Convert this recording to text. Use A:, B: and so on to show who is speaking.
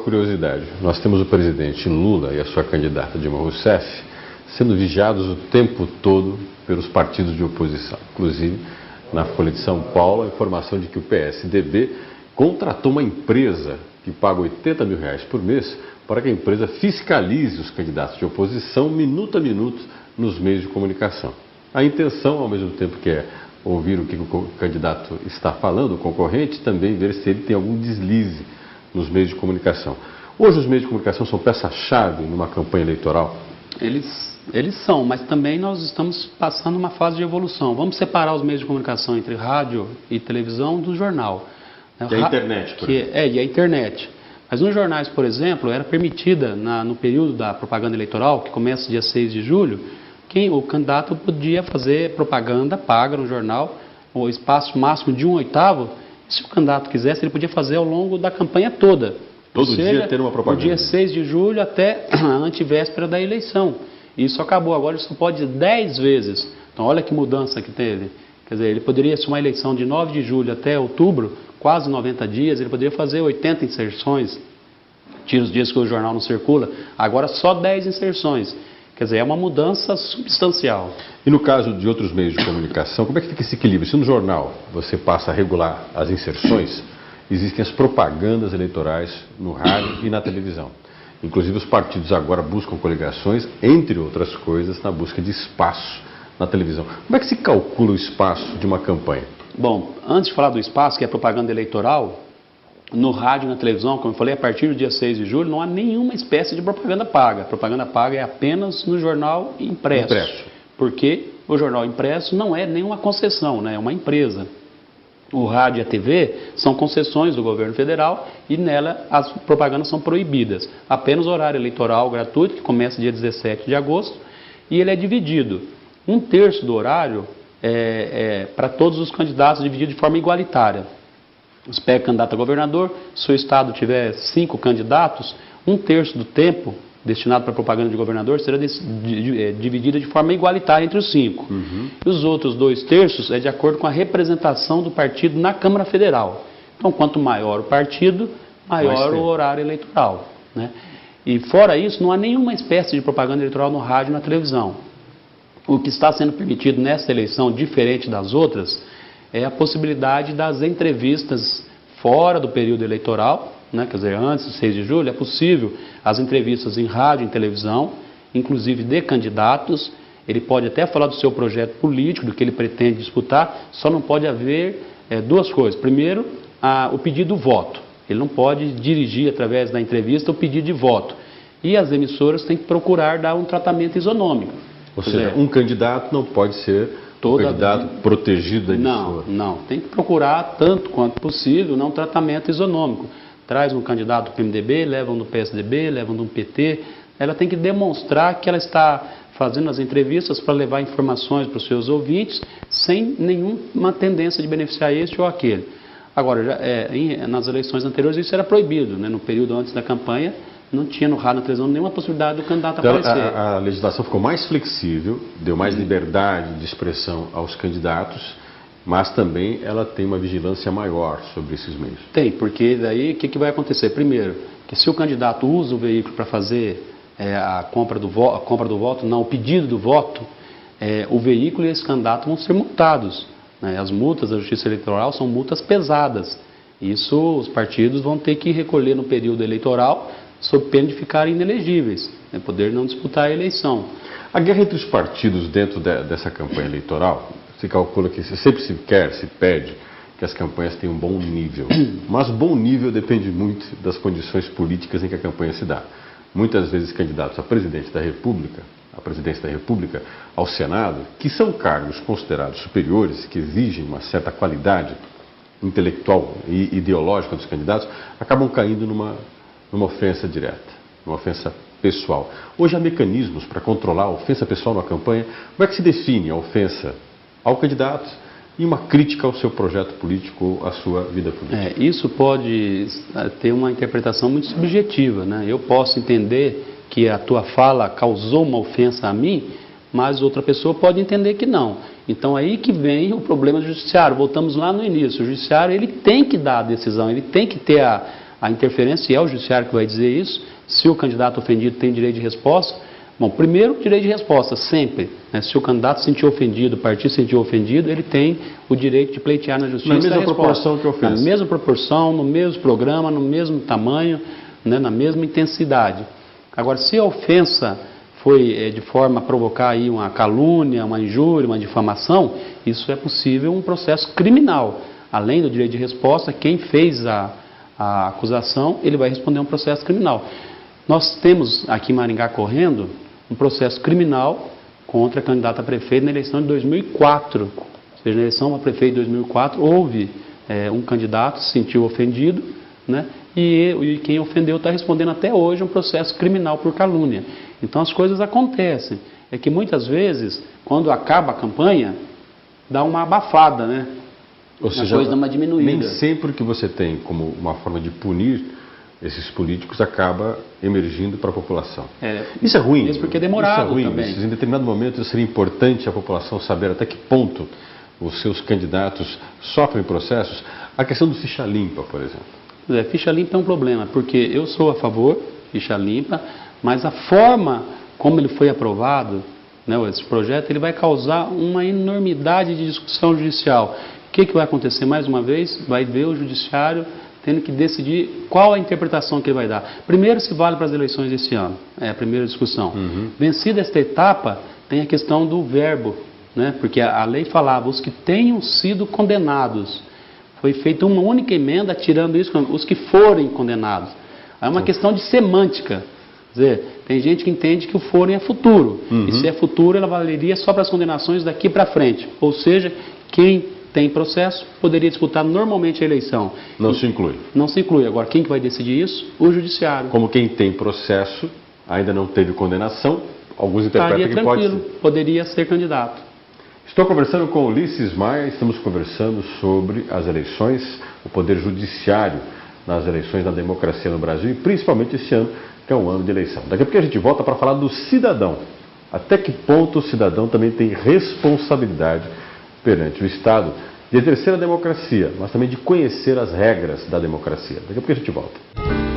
A: curiosidade. Nós temos o presidente Lula e a sua candidata Dilma Rousseff sendo vigiados o tempo todo pelos partidos de oposição. Inclusive, na Folha de São Paulo, a informação de que o PSDB contratou uma empresa que paga R$80 mil por mês para que a empresa fiscalize os candidatos de oposição minuto a minuto nos meios de comunicação. A intenção, ao mesmo tempo que é ouvir o que o candidato está falando, o concorrente, também ver se ele tem algum deslize nos meios de comunicação. Hoje os meios de comunicação são peça-chave numa campanha eleitoral?
B: Eles são, mas também nós estamos passando uma fase de evolução. Vamos separar os meios de comunicação entre rádio e televisão do jornal.
A: E a internet, por exemplo.
B: E a internet. Mas nos jornais, por exemplo, era permitida, no período da propaganda eleitoral, que começa dia 6 de julho, o candidato podia fazer propaganda paga no jornal, o espaço máximo de 1/8, se o candidato quisesse, ele podia fazer ao longo da campanha toda.
A: Todo dia ter uma propaganda.
B: Do dia 6 de julho até a antevéspera da eleição. Isso acabou, agora isso pode 10 vezes. Então olha que mudança que teve. Quer dizer, ele poderia, se uma eleição de 9 de julho até outubro, quase 90 dias, ele poderia fazer 80 inserções, tira os dias que o jornal não circula, agora só 10 inserções. Quer dizer, é uma mudança substancial.
A: E no caso de outros meios de comunicação, como é que fica esse equilíbrio? Se no jornal você passa a regular as inserções, existem as propagandas eleitorais no rádio e na televisão. Inclusive os partidos agora buscam coligações, entre outras coisas, na busca de espaço na televisão. Como é que se calcula o espaço de uma campanha?
B: Bom, antes de falar do espaço, que é propaganda eleitoral, no rádio e na televisão, como eu falei, a partir do dia 6 de julho, não há nenhuma espécie de propaganda paga. A propaganda paga é apenas no jornal impresso. Porque o jornal impresso não é nenhuma concessão, né? É uma empresa. O rádio e a TV são concessões do governo federal e nela as propagandas são proibidas. Apenas o horário eleitoral gratuito, que começa dia 17 de agosto, e ele é dividido. 1/3 do horário para todos os candidatos, dividido de forma igualitária. Você pega candidato a governador, se o estado tiver 5 candidatos, 1/3 do tempo destinado para propaganda de governador será dividida de forma igualitária entre os 5. E os outros 2/3 é de acordo com a representação do partido na Câmara Federal. Então, quanto maior o partido, maior o horário eleitoral, né? E fora isso, não há nenhuma espécie de propaganda eleitoral no rádio e na televisão. O que está sendo permitido nessa eleição, diferente das outras, é a possibilidade das entrevistas fora do período eleitoral, né? Quer dizer, antes de 6 de julho, é possível as entrevistas em rádio e em televisão, inclusive de candidatos. Ele pode até falar do seu projeto político, do que ele pretende disputar, só não pode haver duas coisas. Primeiro, o pedido do voto. Ele não pode dirigir, através da entrevista, o pedido de voto. E as emissoras têm que procurar dar um tratamento isonômico.
A: Ou seja, um candidato não pode ser um candidato protegido da emissora.
B: Não. Tem que procurar, tanto quanto possível, um tratamento isonômico. Traz um candidato do PMDB, leva um do PSDB, leva um do PT. Ela tem que demonstrar que ela está fazendo as entrevistas para levar informações para os seus ouvintes, sem nenhuma tendência de beneficiar este ou aquele. Agora, nas eleições anteriores isso era proibido, né? No período antes da campanha, não tinha no rádio, na televisão, nenhuma possibilidade do candidato aparecer.
A: A legislação ficou mais flexível, deu mais liberdade de expressão aos candidatos, mas também ela tem uma vigilância maior sobre esses meios.
B: Tem, porque daí o que vai acontecer? Primeiro, que se o candidato usa o veículo para fazer a compra do voto, não, o pedido do voto, o veículo e esse candidato vão ser multados, né? As multas da Justiça Eleitoral são multas pesadas. Isso os partidos vão ter que recolher no período eleitoral, sob pena de ficarem inelegíveis, né? Poder não disputar a eleição.
A: A guerra entre os partidos dentro dessa campanha eleitoral, se calcula que sempre se pede que as campanhas tenham um bom nível. Mas bom nível depende muito das condições políticas em que a campanha se dá. Muitas vezes candidatos a presidente da República, à presidência da República, ao Senado, que são cargos considerados superiores, que exigem uma certa qualidade intelectual e ideológica dos candidatos, acabam caindo numa ofensa direta, numa ofensa pessoal. Hoje há mecanismos para controlar a ofensa pessoal na campanha. Como é que se define a ofensa ao candidato e uma crítica ao seu projeto político, à sua vida política?
B: Isso pode ter uma interpretação muito subjetiva, né? Eu posso entender que a tua fala causou uma ofensa a mim, mas outra pessoa pode entender que não. Então aí que vem o problema do judiciário. Voltamos lá no início. O judiciário ele tem que dar a decisão, ele tem que ter a a interferência, e é o judiciário que vai dizer isso, se o candidato ofendido tem direito de resposta. Bom, primeiro, direito de resposta, sempre. Né? Se o candidato se sentiu ofendido, o partido se sentiu ofendido, ele tem o direito de pleitear na justiça.
A: Na mesma proporção que ofensa.
B: Na mesma proporção, no mesmo programa, no mesmo tamanho, né? Na mesma intensidade. Agora, se a ofensa foi de forma a provocar aí uma calúnia, uma injúria, uma difamação, isso é possível um processo criminal. Além do direito de resposta, quem fez a acusação, ele vai responder a um processo criminal. Nós temos aqui em Maringá correndo um processo criminal contra a candidata a prefeito na eleição de 2004. Ou seja, na eleição a prefeito de 2004, houve um candidato se sentiu ofendido, né? E quem ofendeu está respondendo até hoje um processo criminal por calúnia. Então as coisas acontecem. É que muitas vezes, quando acaba a campanha, dá uma abafada, né?
A: Ou seja,
B: a coisa dá uma diminuída.
A: Nem sempre que você tem como uma forma de punir esses políticos acaba emergindo para a população. Isso é ruim.
B: Mesmo porque é demorado
A: isso é ruim,
B: também.
A: Em determinado momento seria importante a população saber até que ponto os seus candidatos sofrem processos. A questão do ficha limpa, por exemplo.
B: Ficha limpa é um problema, porque eu sou a favor de ficha limpa, mas a forma como ele foi aprovado, né, esse projeto, ele vai causar uma enormidade de discussão judicial. O que vai acontecer mais uma vez? Vai ver o judiciário tendo que decidir qual a interpretação que ele vai dar. Primeiro, se vale para as eleições desse ano. É a primeira discussão. Vencida esta etapa, tem a questão do verbo, né? Porque a lei falava, os que tenham sido condenados. Foi feita uma única emenda tirando isso, os que forem condenados. É uma questão de semântica. Quer dizer, tem gente que entende que o forem é futuro. E se é futuro, ela valeria só para as condenações daqui para frente. Ou seja, quem tem processo poderia disputar normalmente a eleição.
A: Não se inclui.
B: Não se inclui. Agora, quem que vai decidir isso? O judiciário.
A: Como quem tem processo ainda não teve condenação, alguns interpretam que pode ser.
B: Poderia ser candidato.
A: Estou conversando com Ulisses Maia, estamos conversando sobre as eleições, o poder judiciário nas eleições da democracia no Brasil e principalmente esse ano, que é um ano de eleição. Daqui a pouco a gente volta para falar do cidadão. Até que ponto o cidadão também tem responsabilidade perante o Estado de exercer a democracia, mas também de conhecer as regras da democracia. Daqui a pouco a gente volta.